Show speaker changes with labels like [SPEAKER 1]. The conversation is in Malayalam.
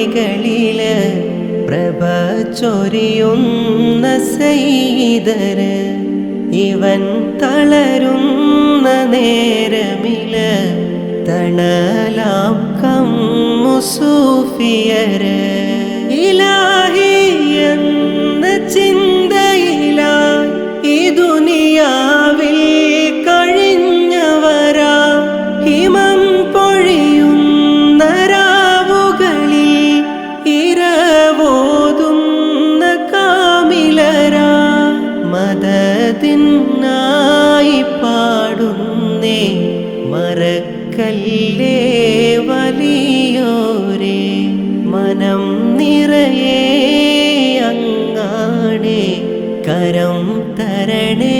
[SPEAKER 1] മിഴികളില് പ്രഭ ചൊരിയുന്ന സയ്യിദര് ഇവൻ തളരുന്ന നേരമില് തണലാം കമ്മു സൂഫിയര് ഇലാഹി എന്ന ചിന്തയിലായി ഈ ദുനിയാവിൽ കഴിഞ്ഞവരാ ഹിമം പൊഴിയുന്ന രാവുകളിൽ ഇരവോതുന്ന കാമിലരാ മദദിനായി പാടുന്നേ മറക്കല്ലേ വലിയോരേ മനം നിറയെ അങ്ങാണേ കരം തരണേ